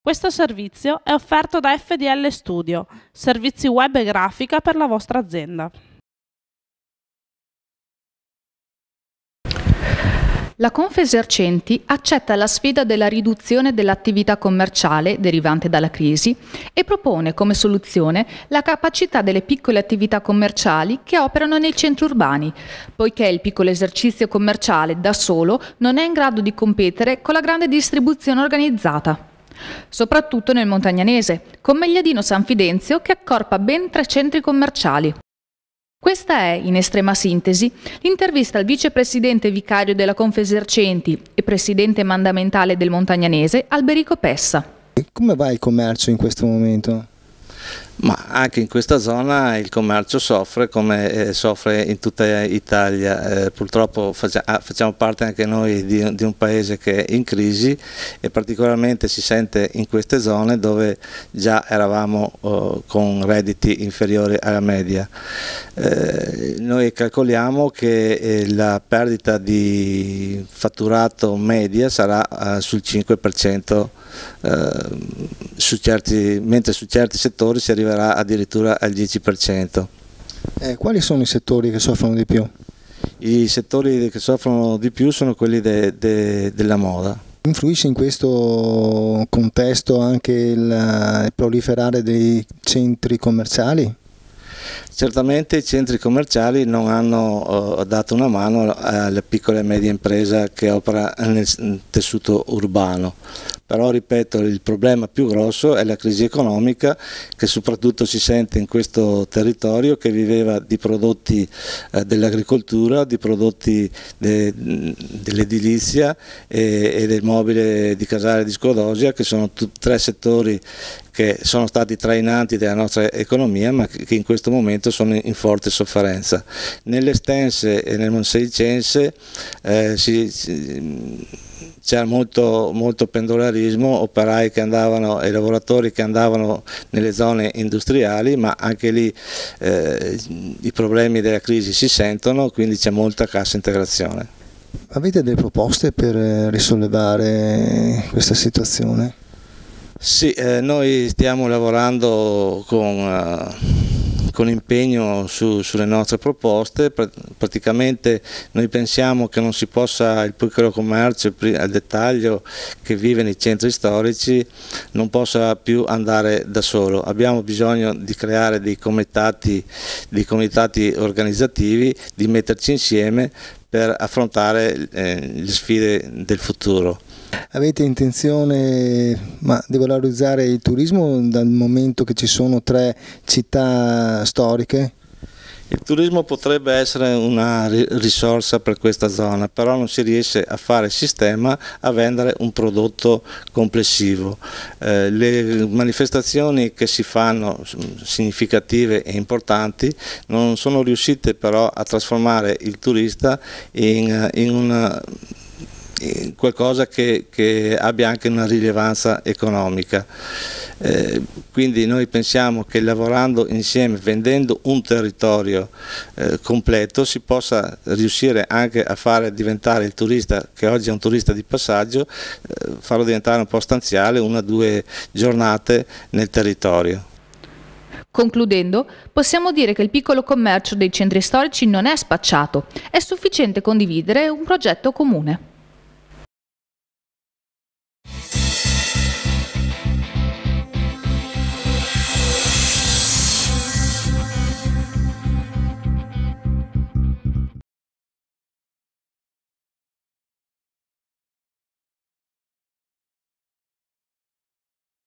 Questo servizio è offerto da FDL Studio, servizi web e grafica per la vostra azienda. La Confesercenti accetta la sfida della riduzione dell'attività commerciale derivante dalla crisi e propone come soluzione la capacità delle piccole attività commerciali che operano nei centri urbani, poiché il piccolo esercizio commerciale da solo non è in grado di competere con la grande distribuzione organizzata. Soprattutto nel Montagnanese, con Megliadino San Fidenzio che accorpa ben 3 centri commerciali. Questa è, in estrema sintesi, l'intervista al vicepresidente vicario della Confesercenti e presidente mandamentale del Montagnanese, Alberico Pessa. Come va il commercio in questo momento? Ma anche in questa zona il commercio soffre come soffre in tutta Italia. Purtroppo facciamo parte anche noi di un paese che è in crisi e particolarmente si sente in queste zone dove già eravamo con redditi inferiori alla media. Noi calcoliamo che la perdita di fatturato media sarà sul 5%, mentre su certi settori si arriverà addirittura al 10%. Quali sono i settori che soffrono di più? I settori che soffrono di più sono quelli della moda. Influisce in questo contesto anche il proliferare dei centri commerciali? Certamente i centri commerciali non hanno dato una mano alla piccola e media impresa che opera nel tessuto urbano, però ripeto, il problema più grosso è la crisi economica che soprattutto si sente in questo territorio che viveva di prodotti dell'agricoltura, di prodotti dell'edilizia e del mobile di Casale di Scodosia, che sono 3 settori che sono stati trainanti della nostra economia ma che in questo momento sono in forte sofferenza. Nell'Estense e nel Monselicense c'era molto pendolarismo, operai che andavano e lavoratori che andavano nelle zone industriali, ma anche lì i problemi della crisi si sentono, quindi c'è molta cassa integrazione. Avete delle proposte per risollevare questa situazione? Sì, noi stiamo lavorando con impegno sulle nostre proposte. Praticamente noi pensiamo che non si possa, il piccolo commercio al dettaglio che vive nei centri storici non possa più andare da solo. Abbiamo bisogno di creare dei comitati organizzativi, di metterci insieme per affrontare le sfide del futuro. Avete intenzione di valorizzare il turismo dal momento che ci sono 3 città storiche? Il turismo potrebbe essere una risorsa per questa zona, però non si riesce a fare sistema a vendere un prodotto complessivo. Le manifestazioni che si fanno significative e importanti non sono riuscite però a trasformare il turista in qualcosa che abbia anche una rilevanza economica. Quindi noi pensiamo che lavorando insieme, vendendo un territorio completo, si possa riuscire anche a fare diventare il turista, che oggi è un turista di passaggio, farlo diventare un po' stanziale, 1 o 2 giornate nel territorio. Concludendo, possiamo dire che il piccolo commercio dei centri storici non è spacciato, è sufficiente condividere un progetto comune.